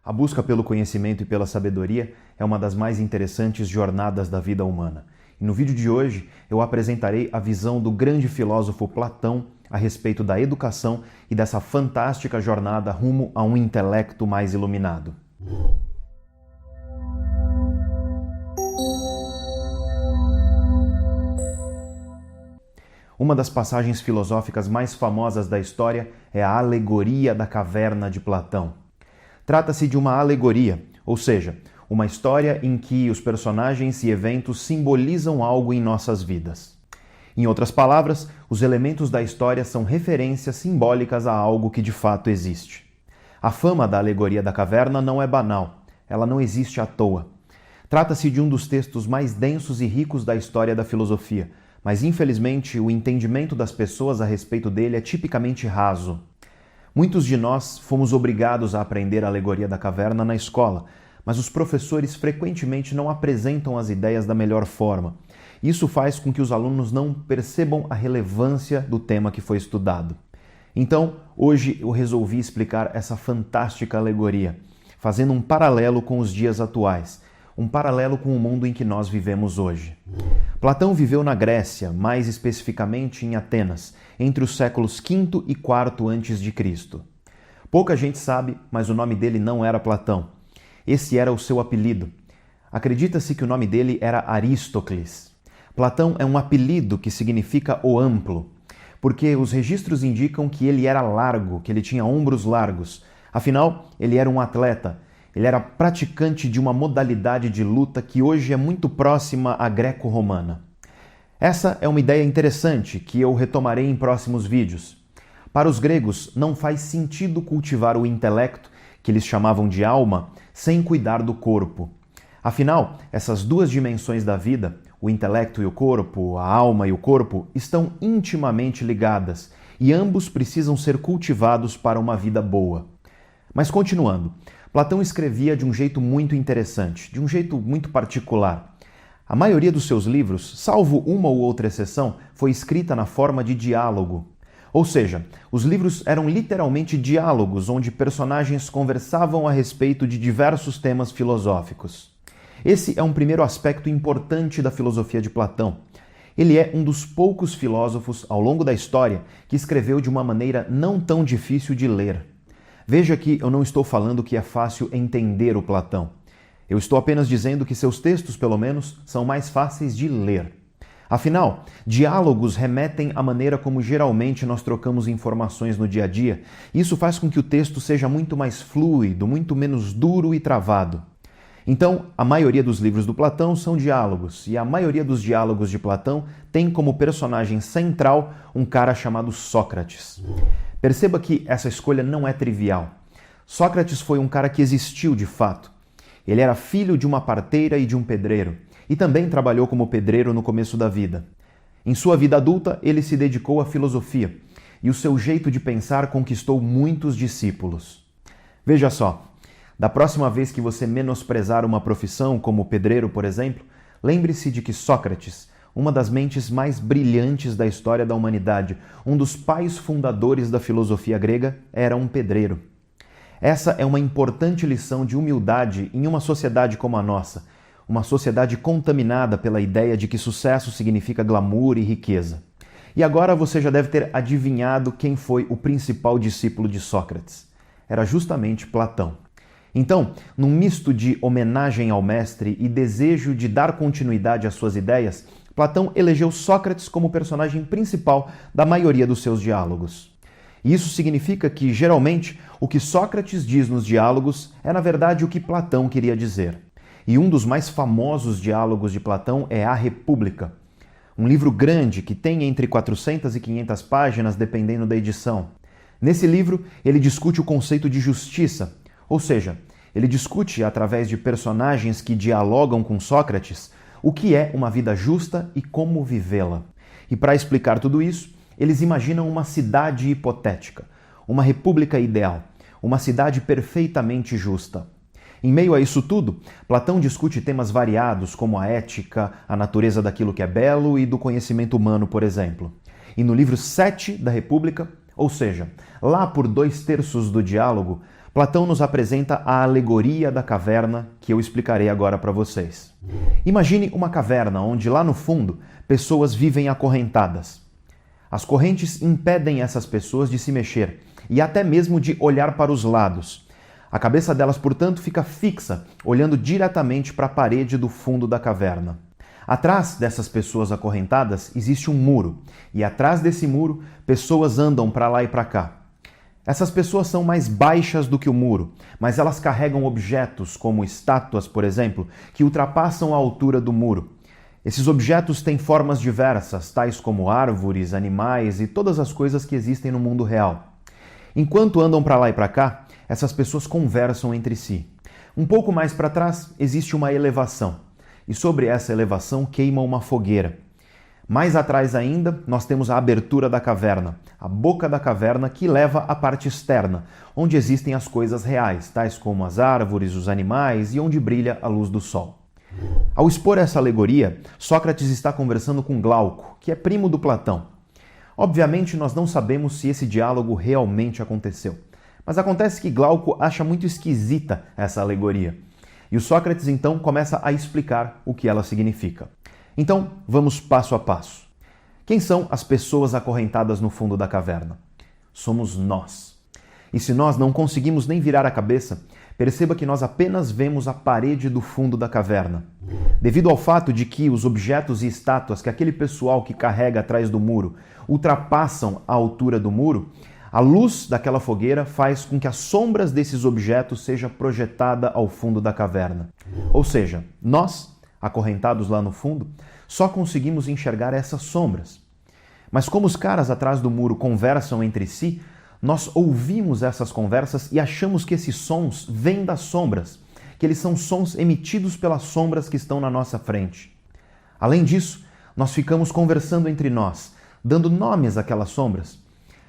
A busca pelo conhecimento e pela sabedoria é uma das mais interessantes jornadas da vida humana. E no vídeo de hoje eu apresentarei a visão do grande filósofo Platão a respeito da educação e dessa fantástica jornada rumo a um intelecto mais iluminado. Uma das passagens filosóficas mais famosas da história é a Alegoria da Caverna de Platão. Trata-se de uma alegoria, ou seja, uma história em que os personagens e eventos simbolizam algo em nossas vidas. Em outras palavras, os elementos da história são referências simbólicas a algo que de fato existe. A fama da Alegoria da Caverna não é banal, ela não existe à toa. Trata-se de um dos textos mais densos e ricos da história da filosofia, mas infelizmente o entendimento das pessoas a respeito dele é tipicamente raso. Muitos de nós fomos obrigados a aprender a Alegoria da Caverna na escola, mas os professores frequentemente não apresentam as ideias da melhor forma. Isso faz com que os alunos não percebam a relevância do tema que foi estudado. Então, hoje eu resolvi explicar essa fantástica alegoria, fazendo um paralelo com os dias atuais, um paralelo com o mundo em que nós vivemos hoje. Platão viveu na Grécia, mais especificamente em Atenas, entre os séculos V e IV a.C. Pouca gente sabe, mas o nome dele não era Platão. Esse era o seu apelido. Acredita-se que o nome dele era Arístocles. Platão é um apelido que significa o amplo, porque os registros indicam que ele era largo, que ele tinha ombros largos. Afinal, ele era um atleta. Ele era praticante de uma modalidade de luta que hoje é muito próxima à greco-romana. Essa é uma ideia interessante que eu retomarei em próximos vídeos. Para os gregos, não faz sentido cultivar o intelecto, que eles chamavam de alma, sem cuidar do corpo. Afinal, essas duas dimensões da vida, o intelecto e o corpo, a alma e o corpo, estão intimamente ligadas e ambos precisam ser cultivados para uma vida boa. Mas continuando, Platão escrevia de um jeito muito interessante, de um jeito muito particular. A maioria dos seus livros, salvo uma ou outra exceção, foi escrita na forma de diálogo. Ou seja, os livros eram literalmente diálogos onde personagens conversavam a respeito de diversos temas filosóficos. Esse é um primeiro aspecto importante da filosofia de Platão. Ele é um dos poucos filósofos ao longo da história que escreveu de uma maneira não tão difícil de ler. Veja que eu não estou falando que é fácil entender o Platão. Eu estou apenas dizendo que seus textos, pelo menos, são mais fáceis de ler. Afinal, diálogos remetem à maneira como geralmente nós trocamos informações no dia a dia. Isso faz com que o texto seja muito mais fluido, muito menos duro e travado. Então, a maioria dos livros do Platão são diálogos, e a maioria dos diálogos de Platão tem como personagem central um cara chamado Sócrates. Perceba que essa escolha não é trivial. Sócrates foi um cara que existiu de fato. Ele era filho de uma parteira e de um pedreiro, e também trabalhou como pedreiro no começo da vida. Em sua vida adulta, ele se dedicou à filosofia, e o seu jeito de pensar conquistou muitos discípulos. Veja só, da próxima vez que você menosprezar uma profissão, como pedreiro, por exemplo, lembre-se de que Sócrates, uma das mentes mais brilhantes da história da humanidade, um dos pais fundadores da filosofia grega, era um pedreiro. Essa é uma importante lição de humildade em uma sociedade como a nossa, uma sociedade contaminada pela ideia de que sucesso significa glamour e riqueza. E agora você já deve ter adivinhado quem foi o principal discípulo de Sócrates. Era justamente Platão. Então, num misto de homenagem ao mestre e desejo de dar continuidade às suas ideias, Platão elegeu Sócrates como personagem principal da maioria dos seus diálogos. E isso significa que, geralmente, o que Sócrates diz nos diálogos é, na verdade, o que Platão queria dizer. E um dos mais famosos diálogos de Platão é A República, um livro grande que tem entre 400 e 500 páginas, dependendo da edição. Nesse livro, ele discute o conceito de justiça, ou seja, ele discute, através de personagens que dialogam com Sócrates, o que é uma vida justa e como vivê-la. E para explicar tudo isso, eles imaginam uma cidade hipotética, uma república ideal, uma cidade perfeitamente justa. Em meio a isso tudo, Platão discute temas variados como a ética, a natureza daquilo que é belo e do conhecimento humano, por exemplo. E no livro 7 da República, ou seja, lá por 2/3 do diálogo, Platão nos apresenta a alegoria da caverna que eu explicarei agora para vocês. Imagine uma caverna onde lá no fundo pessoas vivem acorrentadas. As correntes impedem essas pessoas de se mexer e até mesmo de olhar para os lados. A cabeça delas, portanto, fica fixa, olhando diretamente para a parede do fundo da caverna. Atrás dessas pessoas acorrentadas existe um muro, e atrás desse muro pessoas andam para lá e para cá. Essas pessoas são mais baixas do que o muro, mas elas carregam objetos, como estátuas, por exemplo, que ultrapassam a altura do muro. Esses objetos têm formas diversas, tais como árvores, animais e todas as coisas que existem no mundo real. Enquanto andam para lá e para cá, essas pessoas conversam entre si. Um pouco mais para trás existe uma elevação, e sobre essa elevação queima uma fogueira. Mais atrás ainda, nós temos a abertura da caverna, a boca da caverna que leva à parte externa, onde existem as coisas reais, tais como as árvores, os animais e onde brilha a luz do sol. Ao expor essa alegoria, Sócrates está conversando com Glauco, que é primo do Platão. Obviamente, nós não sabemos se esse diálogo realmente aconteceu, mas acontece que Glauco acha muito esquisita essa alegoria. E o Sócrates então começa a explicar o que ela significa. Então, vamos passo a passo. Quem são as pessoas acorrentadas no fundo da caverna? Somos nós. E se nós não conseguimos nem virar a cabeça, perceba que nós apenas vemos a parede do fundo da caverna. Devido ao fato de que os objetos e estátuas que aquele pessoal que carrega atrás do muro ultrapassam a altura do muro, a luz daquela fogueira faz com que as sombras desses objetos seja projetada ao fundo da caverna. Ou seja, nós, acorrentados lá no fundo, só conseguimos enxergar essas sombras. Mas como os caras atrás do muro conversam entre si, nós ouvimos essas conversas e achamos que esses sons vêm das sombras, que eles são sons emitidos pelas sombras que estão na nossa frente. Além disso, nós ficamos conversando entre nós, dando nomes àquelas sombras.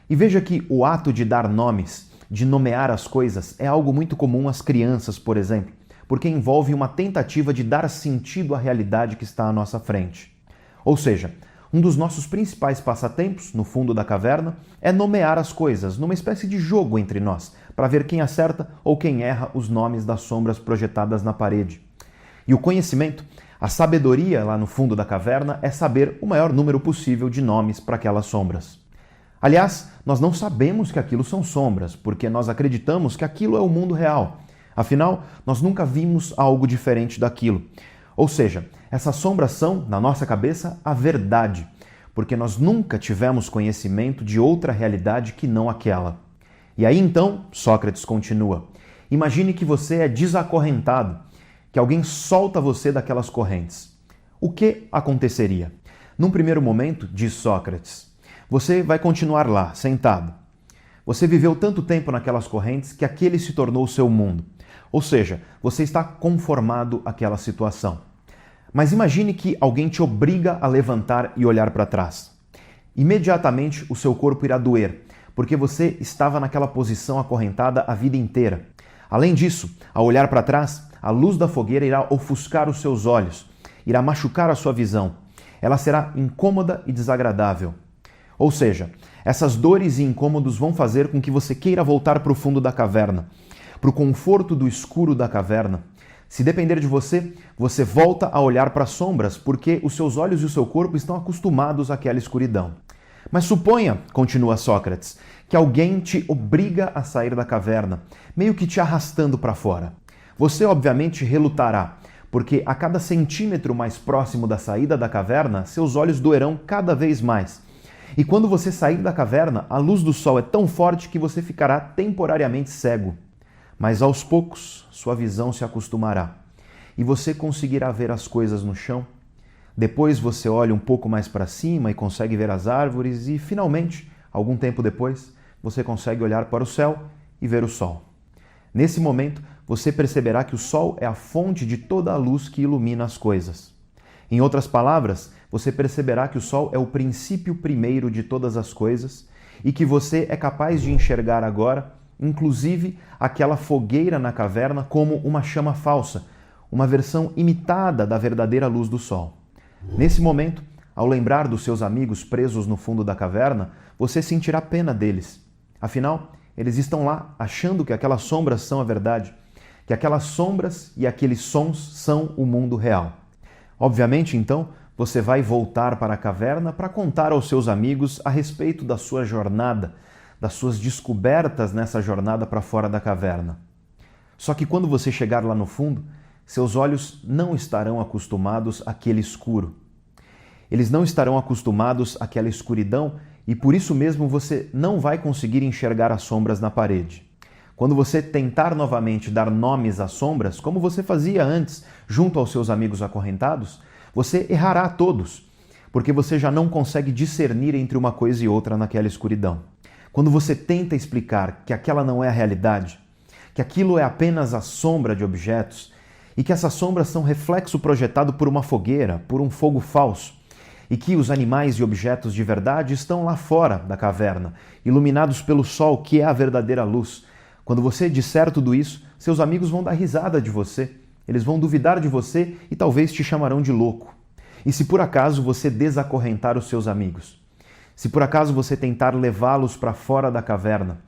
E veja que o ato de dar nomes, de nomear as coisas, é algo muito comum às crianças, por exemplo, porque envolve uma tentativa de dar sentido à realidade que está à nossa frente. Ou seja, um dos nossos principais passatempos, no fundo da caverna, é nomear as coisas, numa espécie de jogo entre nós, para ver quem acerta ou quem erra os nomes das sombras projetadas na parede. E o conhecimento, a sabedoria lá no fundo da caverna, é saber o maior número possível de nomes para aquelas sombras. Aliás, nós não sabemos que aquilo são sombras, porque nós acreditamos que aquilo é o mundo real. Afinal, nós nunca vimos algo diferente daquilo. Ou seja, essas sombras são, na nossa cabeça, a verdade, porque nós nunca tivemos conhecimento de outra realidade que não aquela. E aí então, Sócrates continua, imagine que você é desacorrentado, que alguém solta você daquelas correntes. O que aconteceria? Num primeiro momento, diz Sócrates, você vai continuar lá, sentado. Você viveu tanto tempo naquelas correntes que aquele se tornou o seu mundo. Ou seja, você está conformado àquela situação. Mas imagine que alguém te obriga a levantar e olhar para trás. Imediatamente o seu corpo irá doer, porque você estava naquela posição acorrentada a vida inteira. Além disso, ao olhar para trás, a luz da fogueira irá ofuscar os seus olhos, irá machucar a sua visão. Ela será incômoda e desagradável. Ou seja, essas dores e incômodos vão fazer com que você queira voltar para o fundo da caverna, para o conforto do escuro da caverna. Se depender de você, você volta a olhar para as sombras, porque os seus olhos e o seu corpo estão acostumados àquela escuridão. Mas suponha, continua Sócrates, que alguém te obriga a sair da caverna, meio que te arrastando para fora. Você obviamente relutará, porque a cada centímetro mais próximo da saída da caverna, seus olhos doerão cada vez mais. E quando você sair da caverna, a luz do sol é tão forte que você ficará temporariamente cego. Mas aos poucos, sua visão se acostumará e você conseguirá ver as coisas no chão. Depois você olha um pouco mais para cima e consegue ver as árvores e, finalmente, algum tempo depois, você consegue olhar para o céu e ver o sol. Nesse momento, você perceberá que o sol é a fonte de toda a luz que ilumina as coisas. Em outras palavras, você perceberá que o sol é o princípio primeiro de todas as coisas e que você é capaz de enxergar agora, inclusive, aquela fogueira na caverna como uma chama falsa, uma versão imitada da verdadeira luz do sol. Nesse momento, ao lembrar dos seus amigos presos no fundo da caverna, você sentirá pena deles. Afinal, Eles estão lá achando que aquelas sombras são a verdade, que aquelas sombras e aqueles sons são o mundo real. Obviamente, então, você vai voltar para a caverna para contar aos seus amigos a respeito da sua jornada, das suas descobertas nessa jornada para fora da caverna. Só que quando você chegar lá no fundo, seus olhos não estarão acostumados àquele escuro. Eles não estarão acostumados àquela escuridão e por isso mesmo você não vai conseguir enxergar as sombras na parede. Quando você tentar novamente dar nomes às sombras, como você fazia antes, junto aos seus amigos acorrentados, você errará todos, porque você já não consegue discernir entre uma coisa e outra naquela escuridão. Quando você tenta explicar que aquela não é a realidade, que aquilo é apenas a sombra de objetos e que essas sombras são reflexo projetado por uma fogueira, por um fogo falso, e que os animais e objetos de verdade estão lá fora da caverna, iluminados pelo sol, que é a verdadeira luz. Quando você disser tudo isso, seus amigos vão dar risada de você, eles vão duvidar de você e talvez te chamarão de louco. E se por acaso você desacorrentar os seus amigos, se por acaso você tentar levá-los para fora da caverna,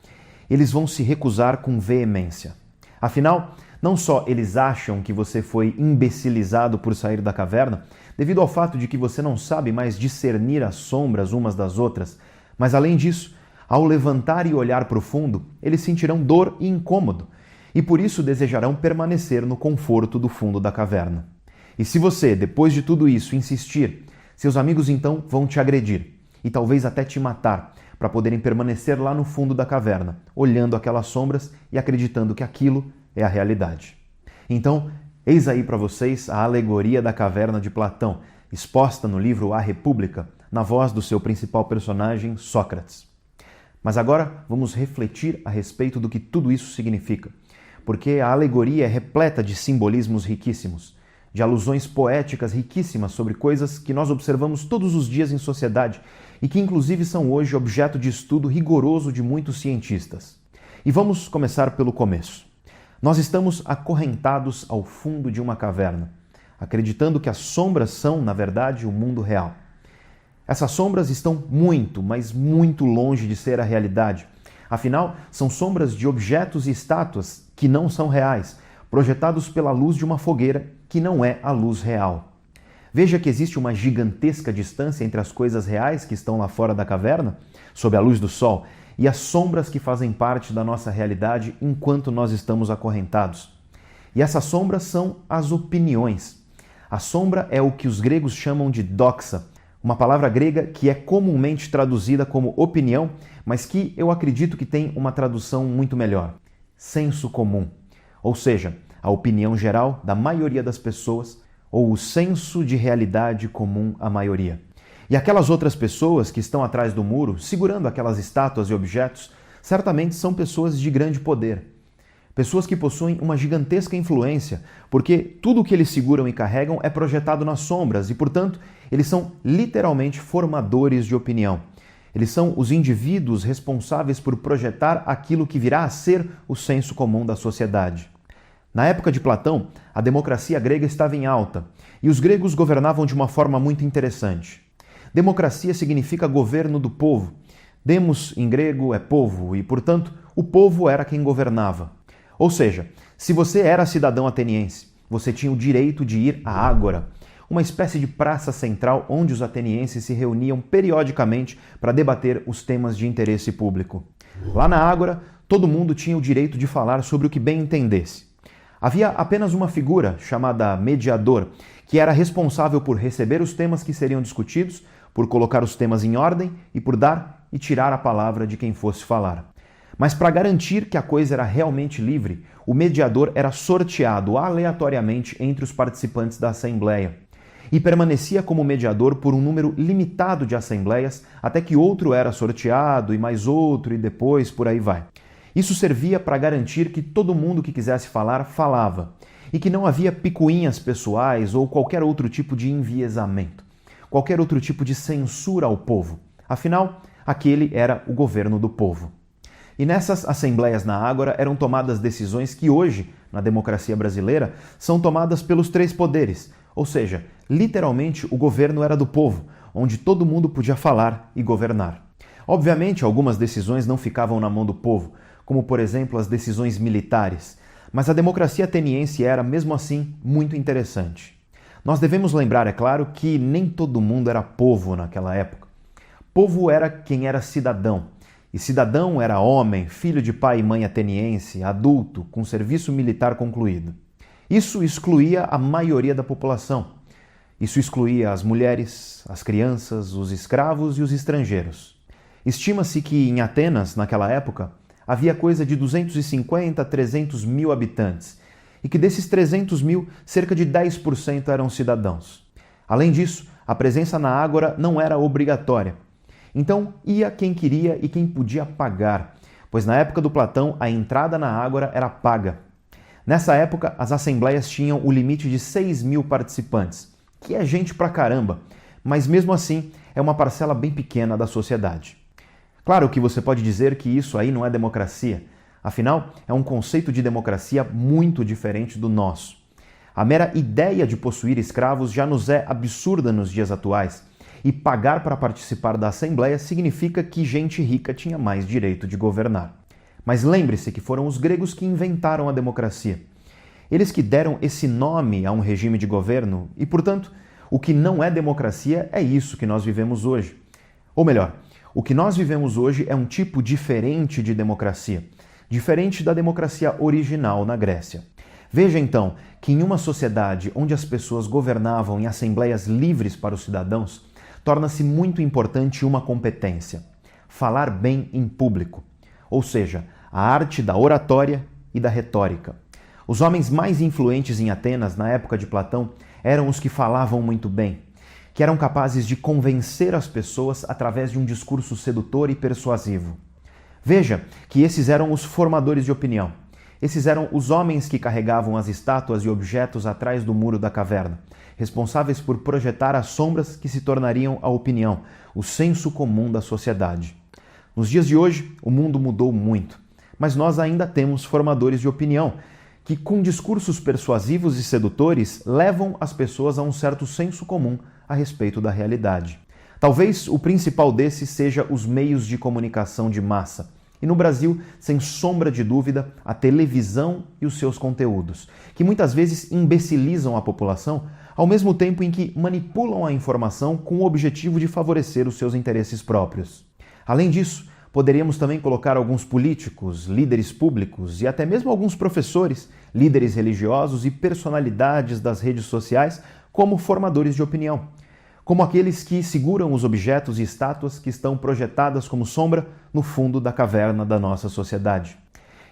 eles vão se recusar com veemência. Afinal, não só eles acham que você foi imbecilizado por sair da caverna, devido ao fato de que você não sabe mais discernir as sombras umas das outras, mas além disso, ao levantar e olhar para o fundo, eles sentirão dor e incômodo, e por isso desejarão permanecer no conforto do fundo da caverna. E se você, depois de tudo isso, insistir, seus amigos então vão te agredir, e talvez até te matar, para poderem permanecer lá no fundo da caverna, olhando aquelas sombras e acreditando que aquilo é a realidade. Então, eis aí para vocês a alegoria da caverna de Platão, exposta no livro A República, na voz do seu principal personagem, Sócrates. Mas agora vamos refletir a respeito do que tudo isso significa, porque a alegoria é repleta de simbolismos riquíssimos, de alusões poéticas riquíssimas sobre coisas que nós observamos todos os dias em sociedade e que inclusive são hoje objeto de estudo rigoroso de muitos cientistas. E vamos começar pelo começo. Nós estamos acorrentados ao fundo de uma caverna, acreditando que as sombras são, na verdade, o mundo real. Essas sombras estão muito, mas muito longe de ser a realidade. Afinal, são sombras de objetos e estátuas que não são reais, projetados pela luz de uma fogueira que não é a luz real. Veja que existe uma gigantesca distância entre as coisas reais que estão lá fora da caverna, sob a luz do sol, e as sombras que fazem parte da nossa realidade enquanto nós estamos acorrentados. E essas sombras são as opiniões. A sombra é o que os gregos chamam de doxa, uma palavra grega que é comumente traduzida como opinião, mas que eu acredito que tem uma tradução muito melhor: senso comum. Ou seja, a opinião geral da maioria das pessoas ou o senso de realidade comum à maioria. E aquelas outras pessoas que estão atrás do muro, segurando aquelas estátuas e objetos, certamente são pessoas de grande poder. Pessoas que possuem uma gigantesca influência, porque tudo o que eles seguram e carregam é projetado nas sombras e, portanto, eles são literalmente formadores de opinião. Eles são os indivíduos responsáveis por projetar aquilo que virá a ser o senso comum da sociedade. Na época de Platão, a democracia grega estava em alta e os gregos governavam de uma forma muito interessante. Democracia significa governo do povo. Demos, em grego, é povo e, portanto, o povo era quem governava. Ou seja, se você era cidadão ateniense, você tinha o direito de ir à Ágora, uma espécie de praça central onde os atenienses se reuniam periodicamente para debater os temas de interesse público. Lá na Ágora, todo mundo tinha o direito de falar sobre o que bem entendesse. Havia apenas uma figura, chamada mediador, que era responsável por receber os temas que seriam discutidos, por colocar os temas em ordem e por dar e tirar a palavra de quem fosse falar. Mas para garantir que a coisa era realmente livre, o mediador era sorteado aleatoriamente entre os participantes da assembleia e permanecia como mediador por um número limitado de assembleias até que outro era sorteado e mais outro e depois por aí vai. Isso servia para garantir que todo mundo que quisesse falar, falava e que não havia picuinhas pessoais ou qualquer outro tipo de enviesamento, qualquer outro tipo de censura ao povo. Afinal, aquele era o governo do povo. E nessas assembleias na Ágora eram tomadas decisões que hoje, na democracia brasileira, são tomadas pelos três poderes, ou seja, literalmente o governo era do povo, onde todo mundo podia falar e governar. Obviamente, algumas decisões não ficavam na mão do povo, como por exemplo as decisões militares, mas a democracia ateniense era, mesmo assim, muito interessante. Nós devemos lembrar, é claro, que nem todo mundo era povo naquela época. Povo era quem era cidadão, e cidadão era homem, filho de pai e mãe ateniense, adulto, com serviço militar concluído. Isso excluía a maioria da população. Isso excluía as mulheres, as crianças, os escravos e os estrangeiros. Estima-se que em Atenas, naquela época, havia coisa de 250 a 300 mil habitantes, e que desses 300 mil, cerca de 10% eram cidadãos. Além disso, a presença na ágora não era obrigatória. Então, ia quem queria e quem podia pagar, pois na época do Platão, a entrada na ágora era paga. Nessa época, as assembleias tinham o limite de 6 mil participantes, que é gente pra caramba, mas mesmo assim é uma parcela bem pequena da sociedade. Claro que você pode dizer que isso aí não é democracia, afinal, é um conceito de democracia muito diferente do nosso. A mera ideia de possuir escravos já nos é absurda nos dias atuais, e pagar para participar da Assembleia significa que gente rica tinha mais direito de governar. Mas lembre-se que foram os gregos que inventaram a democracia. Eles que deram esse nome a um regime de governo e, portanto, o que não é democracia é isso que nós vivemos hoje. Ou melhor, o que nós vivemos hoje é um tipo diferente de democracia, diferente da democracia original na Grécia. Veja então que em uma sociedade onde as pessoas governavam em assembleias livres para os cidadãos, torna-se muito importante uma competência: falar bem em público, ou seja, a arte da oratória e da retórica. Os homens mais influentes em Atenas na época de Platão eram os que falavam muito bem, que eram capazes de convencer as pessoas através de um discurso sedutor e persuasivo. Veja que esses eram os formadores de opinião. Esses eram os homens que carregavam as estátuas e objetos atrás do muro da caverna, responsáveis por projetar as sombras que se tornariam a opinião, o senso comum da sociedade. Nos dias de hoje, o mundo mudou muito, mas nós ainda temos formadores de opinião que, com discursos persuasivos e sedutores, levam as pessoas a um certo senso comum a respeito da realidade. Talvez o principal desses seja os meios de comunicação de massa. E no Brasil, sem sombra de dúvida, a televisão e os seus conteúdos, que muitas vezes imbecilizam a população, ao mesmo tempo em que manipulam a informação com o objetivo de favorecer os seus interesses próprios. Além disso, poderíamos também colocar alguns políticos, líderes públicos e até mesmo alguns professores, líderes religiosos e personalidades das redes sociais como formadores de opinião, como aqueles que seguram os objetos e estátuas que estão projetadas como sombra no fundo da caverna da nossa sociedade.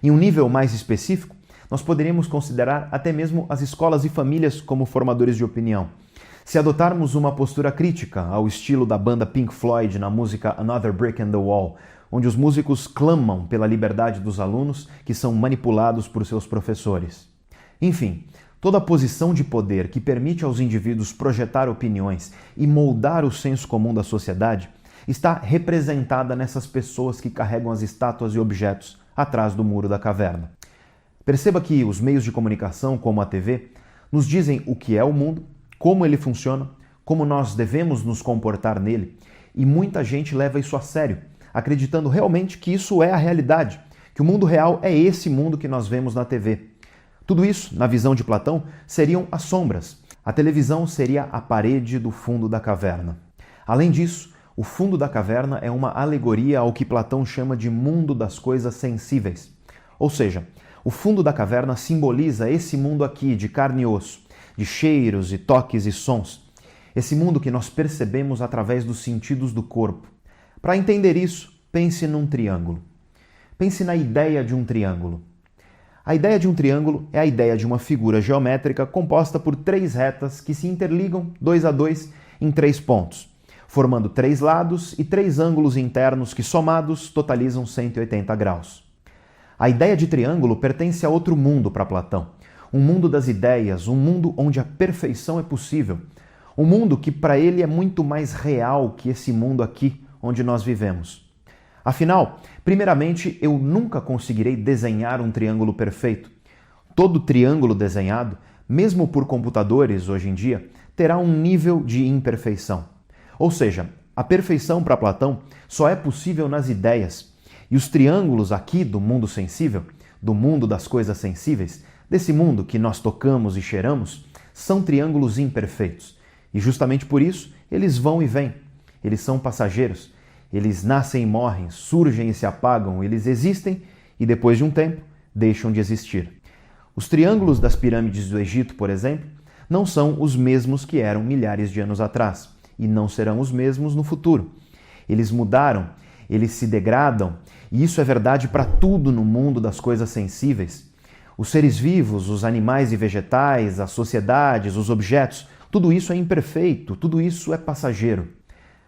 Em um nível mais específico, nós poderíamos considerar até mesmo as escolas e famílias como formadores de opinião. Se adotarmos uma postura crítica ao estilo da banda Pink Floyd na música Another Brick in the Wall, onde os músicos clamam pela liberdade dos alunos que são manipulados por seus professores. Enfim, toda posição de poder que permite aos indivíduos projetar opiniões e moldar o senso comum da sociedade está representada nessas pessoas que carregam as estátuas e objetos atrás do muro da caverna. Perceba que os meios de comunicação, como a TV, nos dizem o que é o mundo, como ele funciona, como nós devemos nos comportar nele, e muita gente leva isso a sério, acreditando realmente que isso é a realidade, que o mundo real é esse mundo que nós vemos na TV. Tudo isso, na visão de Platão, seriam as sombras. A televisão seria a parede do fundo da caverna. Além disso, o fundo da caverna é uma alegoria ao que Platão chama de mundo das coisas sensíveis. Ou seja, o fundo da caverna simboliza esse mundo aqui de carne e osso, de cheiros e toques e sons. Esse mundo que nós percebemos através dos sentidos do corpo. Para entender isso, pense num triângulo. Pense na ideia de um triângulo. A ideia de um triângulo é a ideia de uma figura geométrica composta por 3 retas que se interligam 2 a 2 em 3 pontos, formando 3 lados e 3 ângulos internos que, somados, totalizam 180 graus. A ideia de triângulo pertence a outro mundo para Platão, um mundo das ideias, um mundo onde a perfeição é possível, um mundo que para ele é muito mais real que esse mundo aqui onde nós vivemos. Afinal, primeiramente, eu nunca conseguirei desenhar um triângulo perfeito. Todo triângulo desenhado, mesmo por computadores hoje em dia, terá um nível de imperfeição. Ou seja, a perfeição para Platão só é possível nas ideias. E os triângulos aqui do mundo sensível, do mundo das coisas sensíveis, desse mundo que nós tocamos e cheiramos, são triângulos imperfeitos. E justamente por isso, eles vão e vêm. Eles são passageiros. Eles nascem e morrem, surgem e se apagam, eles existem e depois de um tempo deixam de existir. Os triângulos das pirâmides do Egito, por exemplo, não são os mesmos que eram milhares de anos atrás e não serão os mesmos no futuro. Eles mudaram, eles se degradam e isso é verdade para tudo no mundo das coisas sensíveis. Os seres vivos, os animais e vegetais, as sociedades, os objetos, tudo isso é imperfeito, tudo isso é passageiro.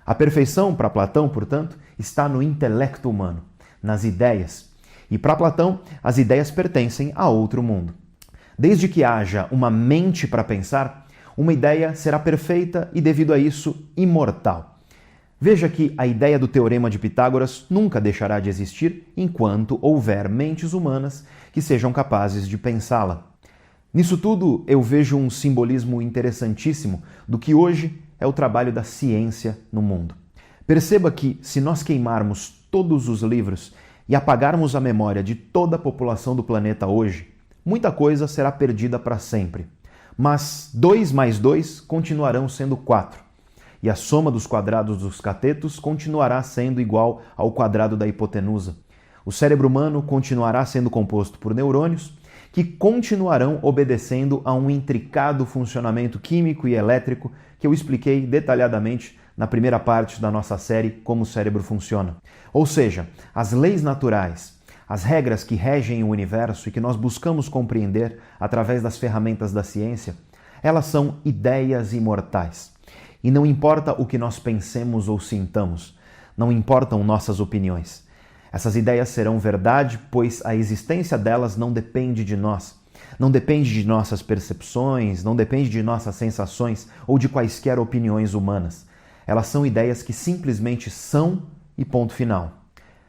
A perfeição para Platão, portanto, está no intelecto humano, nas ideias. E para Platão, as ideias pertencem a outro mundo. Desde que haja uma mente para pensar, uma ideia será perfeita e, devido a isso, imortal. Veja que a ideia do Teorema de Pitágoras nunca deixará de existir enquanto houver mentes humanas que sejam capazes de pensá-la. Nisso tudo, eu vejo um simbolismo interessantíssimo do que hoje é o trabalho da ciência no mundo. Perceba que, se nós queimarmos todos os livros e apagarmos a memória de toda a população do planeta hoje, muita coisa será perdida para sempre. Mas 2 mais 2 continuarão sendo 4. E a soma dos quadrados dos catetos continuará sendo igual ao quadrado da hipotenusa. O cérebro humano continuará sendo composto por neurônios que continuarão obedecendo a um intricado funcionamento químico e elétrico que eu expliquei detalhadamente na primeira parte da nossa série Como o Cérebro Funciona. Ou seja, as leis naturais, as regras que regem o universo e que nós buscamos compreender através das ferramentas da ciência, elas são ideias imortais. E não importa o que nós pensemos ou sintamos, não importam nossas opiniões. Essas ideias serão verdade, pois a existência delas não depende de nós. Não depende de nossas percepções, não depende de nossas sensações ou de quaisquer opiniões humanas. Elas são ideias que simplesmente são e ponto final.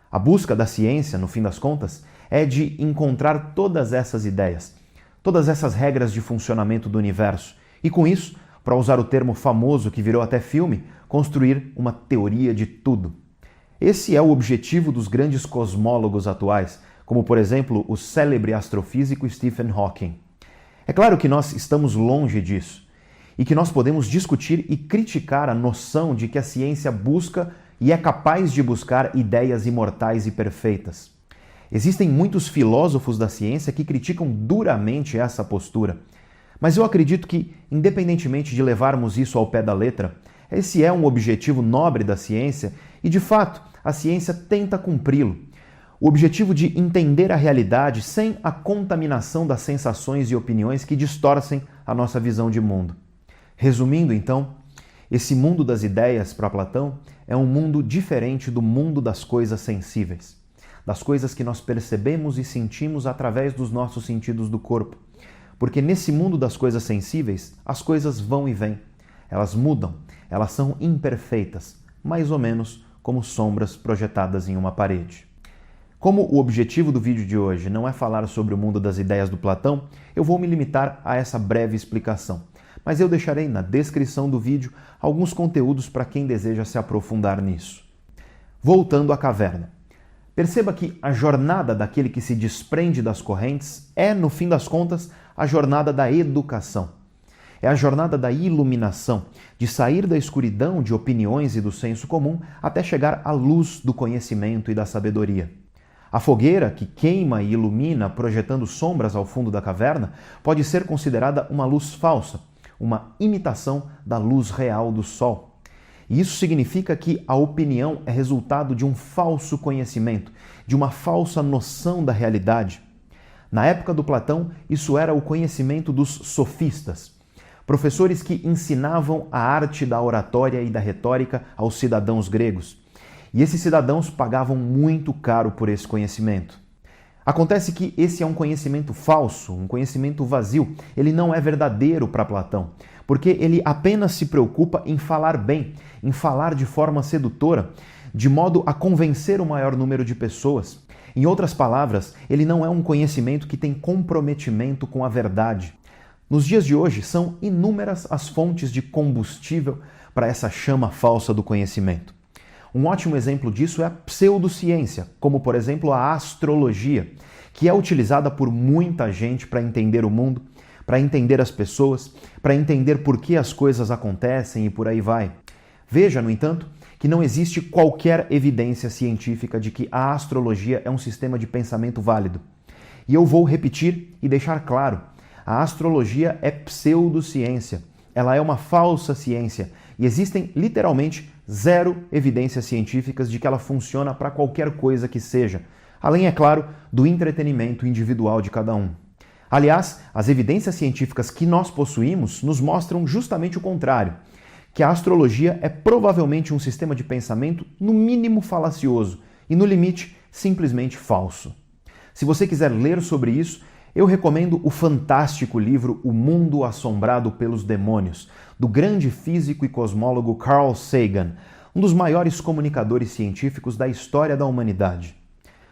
A busca da ciência, no fim das contas, é de encontrar todas essas ideias, todas essas regras de funcionamento do universo e, com isso, para usar o termo famoso que virou até filme, construir uma teoria de tudo. Esse é o objetivo dos grandes cosmólogos atuais, como, por exemplo, o célebre astrofísico Stephen Hawking. É claro que nós estamos longe disso e que nós podemos discutir e criticar a noção de que a ciência busca e é capaz de buscar ideias imortais e perfeitas. Existem muitos filósofos da ciência que criticam duramente essa postura, mas eu acredito que, independentemente de levarmos isso ao pé da letra, esse é um objetivo nobre da ciência e, de fato, a ciência tenta cumpri-lo. O objetivo de entender a realidade sem a contaminação das sensações e opiniões que distorcem a nossa visão de mundo. Resumindo, então, esse mundo das ideias para Platão é um mundo diferente do mundo das coisas sensíveis, das coisas que nós percebemos e sentimos através dos nossos sentidos do corpo. Porque nesse mundo das coisas sensíveis, as coisas vão e vêm, elas mudam, elas são imperfeitas, mais ou menos como sombras projetadas em uma parede. Como o objetivo do vídeo de hoje não é falar sobre o mundo das ideias do Platão, eu vou me limitar a essa breve explicação. Mas eu deixarei na descrição do vídeo alguns conteúdos para quem deseja se aprofundar nisso. Voltando à caverna. Perceba que a jornada daquele que se desprende das correntes é, no fim das contas, a jornada da educação. É a jornada da iluminação, de sair da escuridão de opiniões e do senso comum até chegar à luz do conhecimento e da sabedoria. A fogueira, que queima e ilumina projetando sombras ao fundo da caverna, pode ser considerada uma luz falsa, uma imitação da luz real do sol. E isso significa que a opinião é resultado de um falso conhecimento, de uma falsa noção da realidade. Na época do Platão, isso era o conhecimento dos sofistas, professores que ensinavam a arte da oratória e da retórica aos cidadãos gregos. E esses cidadãos pagavam muito caro por esse conhecimento. Acontece que esse é um conhecimento falso, um conhecimento vazio. Ele não é verdadeiro para Platão, porque ele apenas se preocupa em falar bem, em falar de forma sedutora, de modo a convencer o maior número de pessoas. Em outras palavras, ele não é um conhecimento que tem comprometimento com a verdade. Nos dias de hoje, são inúmeras as fontes de combustível para essa chama falsa do conhecimento. Um ótimo exemplo disso é a pseudociência, como por exemplo a astrologia, que é utilizada por muita gente para entender o mundo, para entender as pessoas, para entender por que as coisas acontecem e por aí vai. Veja, no entanto, que não existe qualquer evidência científica de que a astrologia é um sistema de pensamento válido. E eu vou repetir e deixar claro, a astrologia é pseudociência, ela é uma falsa ciência e existem literalmente zero evidências científicas de que ela funciona para qualquer coisa que seja, além, é claro, do entretenimento individual de cada um. Aliás, as evidências científicas que nós possuímos nos mostram justamente o contrário, que a astrologia é provavelmente um sistema de pensamento no mínimo falacioso e, no limite, simplesmente falso. Se você quiser ler sobre isso, eu recomendo o fantástico livro O Mundo Assombrado pelos Demônios, do grande físico e cosmólogo Carl Sagan, um dos maiores comunicadores científicos da história da humanidade.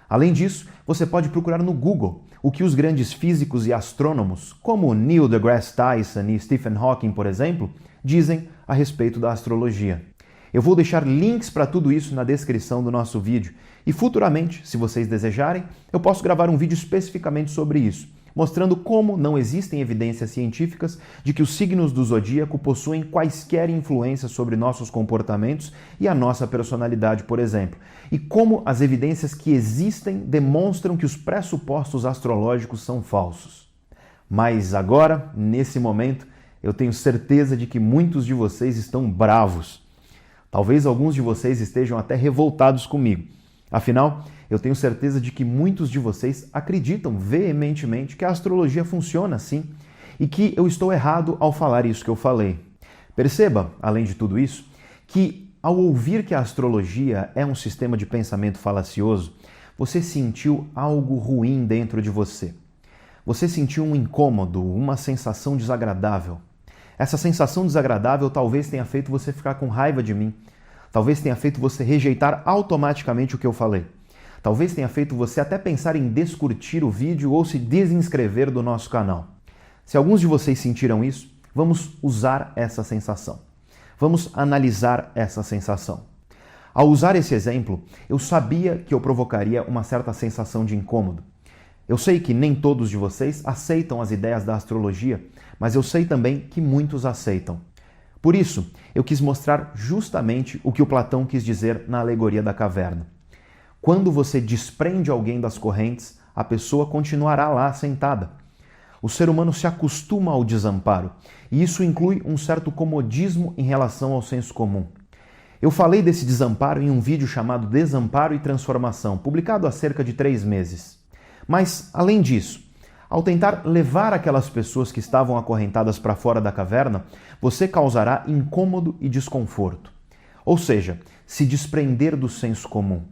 Além disso, você pode procurar no Google o que os grandes físicos e astrônomos, como Neil deGrasse Tyson e Stephen Hawking, por exemplo, dizem a respeito da astrologia. Eu vou deixar links para tudo isso na descrição do nosso vídeo e futuramente, se vocês desejarem, eu posso gravar um vídeo especificamente sobre isso, mostrando como não existem evidências científicas de que os signos do zodíaco possuem quaisquer influências sobre nossos comportamentos e a nossa personalidade, por exemplo, e como as evidências que existem demonstram que os pressupostos astrológicos são falsos. Mas agora, nesse momento, eu tenho certeza de que muitos de vocês estão bravos. Talvez alguns de vocês estejam até revoltados comigo. Afinal, eu tenho certeza de que muitos de vocês acreditam veementemente que a astrologia funciona assim e que eu estou errado ao falar isso que eu falei. Perceba, além de tudo isso, que ao ouvir que a astrologia é um sistema de pensamento falacioso, você sentiu algo ruim dentro de você. Você sentiu um incômodo, uma sensação desagradável. Essa sensação desagradável talvez tenha feito você ficar com raiva de mim. Talvez tenha feito você rejeitar automaticamente o que eu falei. Talvez tenha feito você até pensar em descurtir o vídeo ou se desinscrever do nosso canal. Se alguns de vocês sentiram isso, vamos usar essa sensação. Vamos analisar essa sensação. Ao usar esse exemplo, eu sabia que eu provocaria uma certa sensação de incômodo. Eu sei que nem todos de vocês aceitam as ideias da astrologia, mas eu sei também que muitos aceitam. Por isso, eu quis mostrar justamente o que o Platão quis dizer na alegoria da caverna. Quando você desprende alguém das correntes, a pessoa continuará lá sentada. O ser humano se acostuma ao desamparo, e isso inclui um certo comodismo em relação ao senso comum. Eu falei desse desamparo em um vídeo chamado Desamparo e Transformação, publicado há cerca de 3 meses. Mas, além disso, ao tentar levar aquelas pessoas que estavam acorrentadas para fora da caverna, você causará incômodo e desconforto. Ou seja, se desprender do senso comum.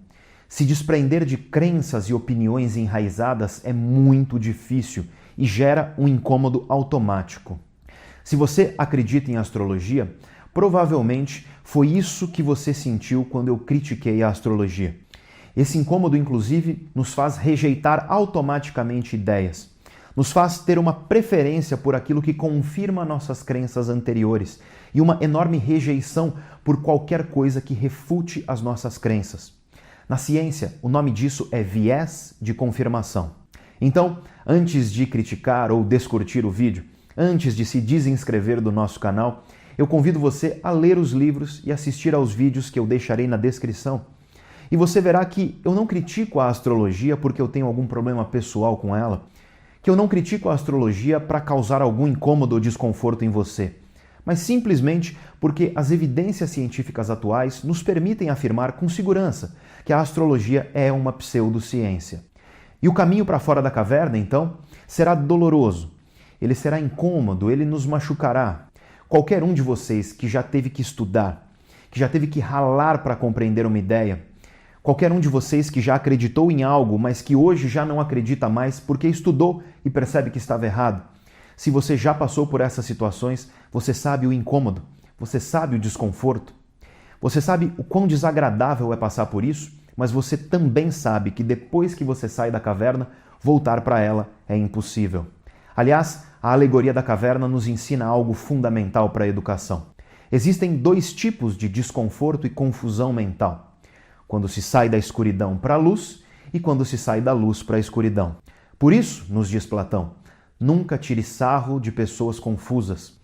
Se desprender de crenças e opiniões enraizadas é muito difícil e gera um incômodo automático. Se você acredita em astrologia, provavelmente foi isso que você sentiu quando eu critiquei a astrologia. Esse incômodo, inclusive, nos faz rejeitar automaticamente ideias. Nos faz ter uma preferência por aquilo que confirma nossas crenças anteriores e uma enorme rejeição por qualquer coisa que refute as nossas crenças. Na ciência, o nome disso é viés de confirmação. Então, antes de criticar ou descurtir o vídeo, antes de se desinscrever do nosso canal, eu convido você a ler os livros e assistir aos vídeos que eu deixarei na descrição. E você verá que eu não critico a astrologia porque eu tenho algum problema pessoal com ela, que eu não critico a astrologia para causar algum incômodo ou desconforto em você, mas simplesmente porque as evidências científicas atuais nos permitem afirmar com segurança que a astrologia é uma pseudociência. E o caminho para fora da caverna, então, será doloroso, ele será incômodo, ele nos machucará. Qualquer um de vocês que já teve que estudar, que já teve que ralar para compreender uma ideia, qualquer um de vocês que já acreditou em algo, mas que hoje já não acredita mais porque estudou e percebe que estava errado. Se você já passou por essas situações, você sabe o incômodo, você sabe o desconforto, você sabe o quão desagradável é passar por isso, mas você também sabe que depois que você sai da caverna, voltar para ela é impossível. Aliás, a alegoria da caverna nos ensina algo fundamental para a educação. Existem 2 tipos de desconforto e confusão mental. quando se sai da escuridão para a luz e quando se sai da luz para a escuridão. Por isso, nos diz Platão, nunca tire sarro de pessoas confusas.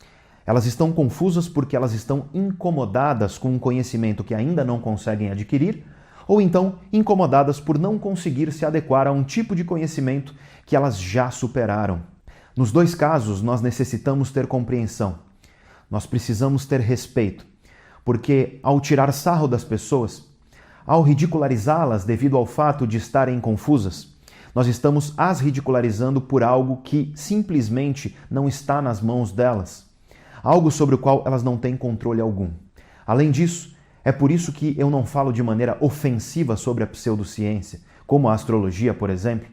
Elas estão confusas porque elas estão incomodadas com um conhecimento que ainda não conseguem adquirir, ou então incomodadas por não conseguir se adequar a um tipo de conhecimento que elas já superaram. Nos dois casos, nós necessitamos ter compreensão. Nós precisamos ter respeito, porque ao tirar sarro das pessoas, ao ridicularizá-las devido ao fato de estarem confusas, nós estamos as ridicularizando por algo que simplesmente não está nas mãos delas, algo sobre o qual elas não têm controle algum. Além disso, é por isso que eu não falo de maneira ofensiva sobre a pseudociência, como a astrologia, por exemplo.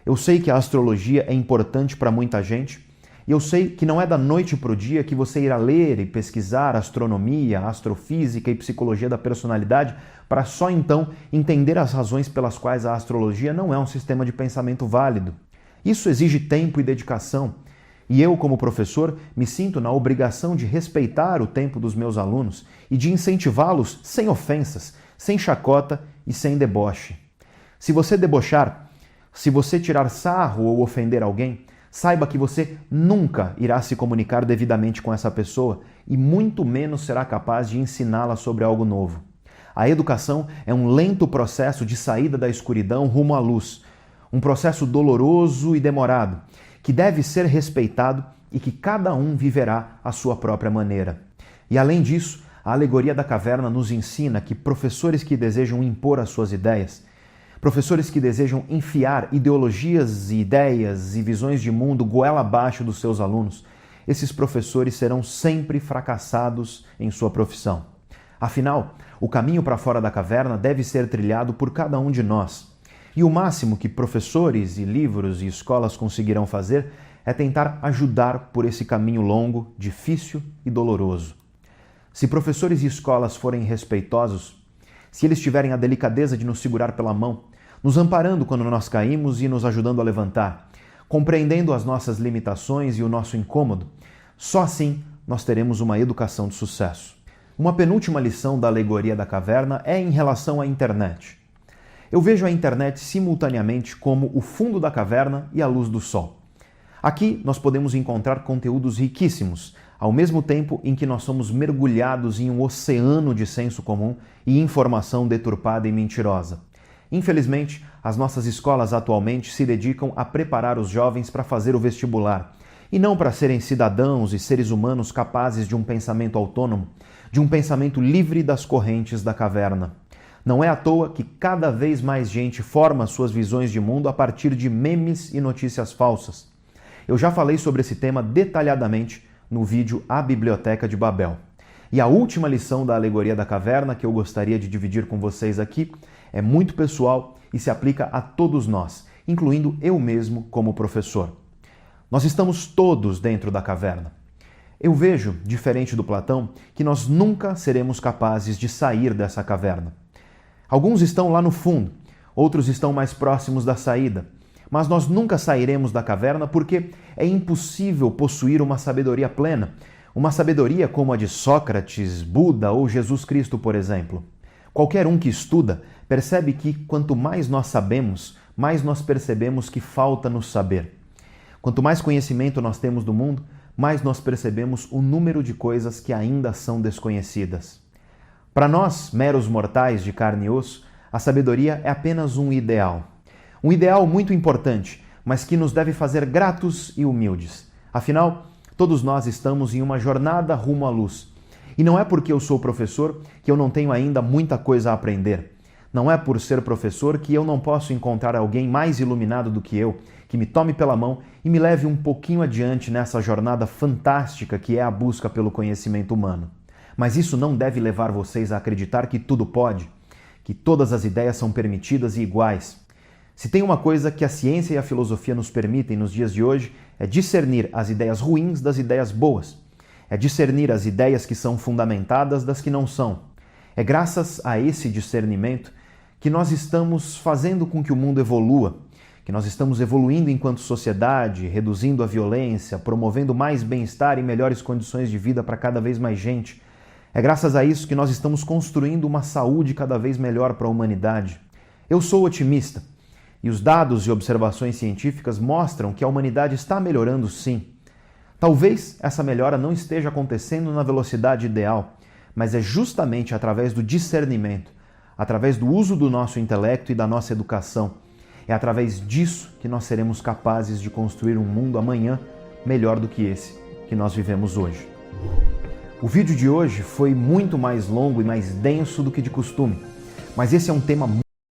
Eu sei que a astrologia é importante para muita gente, e eu sei que não é da noite para o dia que você irá ler e pesquisar astronomia, astrofísica e psicologia da personalidade para só então entender as razões pelas quais a astrologia não é um sistema de pensamento válido. Isso exige tempo e dedicação, e eu, como professor, me sinto na obrigação de respeitar o tempo dos meus alunos e de incentivá-los sem ofensas, sem chacota e sem deboche. Se você debochar, se você tirar sarro ou ofender alguém, saiba que você nunca irá se comunicar devidamente com essa pessoa e muito menos será capaz de ensiná-la sobre algo novo. A educação é um lento processo de saída da escuridão rumo à luz, um processo doloroso e demorado, que deve ser respeitado e que cada um viverá à sua própria maneira. E além disso, a alegoria da caverna nos ensina que professores que desejam impor as suas ideias, professores que desejam enfiar ideologias, ideias e visões de mundo goela abaixo dos seus alunos, esses professores serão sempre fracassados em sua profissão. Afinal, o caminho para fora da caverna deve ser trilhado por cada um de nós. E o máximo que professores e livros e escolas conseguirão fazer é tentar ajudar por esse caminho longo, difícil e doloroso. Se professores e escolas forem respeitosos, se eles tiverem a delicadeza de nos segurar pela mão, nos amparando quando nós caímos e nos ajudando a levantar, compreendendo as nossas limitações e o nosso incômodo, só assim nós teremos uma educação de sucesso. Uma penúltima lição da alegoria da caverna é em relação à internet. Eu vejo a internet simultaneamente como o fundo da caverna e a luz do sol. Aqui nós podemos encontrar conteúdos riquíssimos, ao mesmo tempo em que nós somos mergulhados em um oceano de senso comum e informação deturpada e mentirosa. Infelizmente, as nossas escolas atualmente se dedicam a preparar os jovens para fazer o vestibular, e não para serem cidadãos e seres humanos capazes de um pensamento autônomo, de um pensamento livre das correntes da caverna. Não é à toa que cada vez mais gente forma suas visões de mundo a partir de memes e notícias falsas. Eu já falei sobre esse tema detalhadamente no vídeo A Biblioteca de Babel. E a última lição da alegoria da caverna que eu gostaria de dividir com vocês aqui é muito pessoal e se aplica a todos nós, incluindo eu mesmo como professor. Nós estamos todos dentro da caverna. Eu vejo, diferente do Platão, que nós nunca seremos capazes de sair dessa caverna. Alguns estão lá no fundo, outros estão mais próximos da saída, mas nós nunca sairemos da caverna porque é impossível possuir uma sabedoria plena, uma sabedoria como a de Sócrates, Buda ou Jesus Cristo, por exemplo. Qualquer um que estuda percebe que quanto mais nós sabemos, mais nós percebemos que falta nos saber. Quanto mais conhecimento nós temos do mundo, mais nós percebemos o número de coisas que ainda são desconhecidas. Para nós, meros mortais de carne e osso, a sabedoria é apenas um ideal. Um ideal muito importante, mas que nos deve fazer gratos e humildes. Afinal, todos nós estamos em uma jornada rumo à luz. E não é porque eu sou professor que eu não tenho ainda muita coisa a aprender. Não é por ser professor que eu não posso encontrar alguém mais iluminado do que eu, que me tome pela mão e me leve um pouquinho adiante nessa jornada fantástica que é a busca pelo conhecimento humano. Mas isso não deve levar vocês a acreditar que tudo pode, que todas as ideias são permitidas e iguais. Se tem uma coisa que a ciência e a filosofia nos permitem nos dias de hoje, é discernir as ideias ruins das ideias boas. É discernir as ideias que são fundamentadas das que não são. É graças a esse discernimento que nós estamos fazendo com que o mundo evolua, que nós estamos evoluindo enquanto sociedade, reduzindo a violência, promovendo mais bem-estar e melhores condições de vida para cada vez mais gente. É graças a isso que nós estamos construindo uma saúde cada vez melhor para a humanidade. Eu sou otimista e os dados e observações científicas mostram que a humanidade está melhorando sim. Talvez essa melhora não esteja acontecendo na velocidade ideal, mas é justamente através do discernimento, através do uso do nosso intelecto e da nossa educação. É através disso que nós seremos capazes de construir um mundo amanhã melhor do que esse que nós vivemos hoje. O vídeo de hoje foi muito mais longo e mais denso do que de costume, mas esse é um tema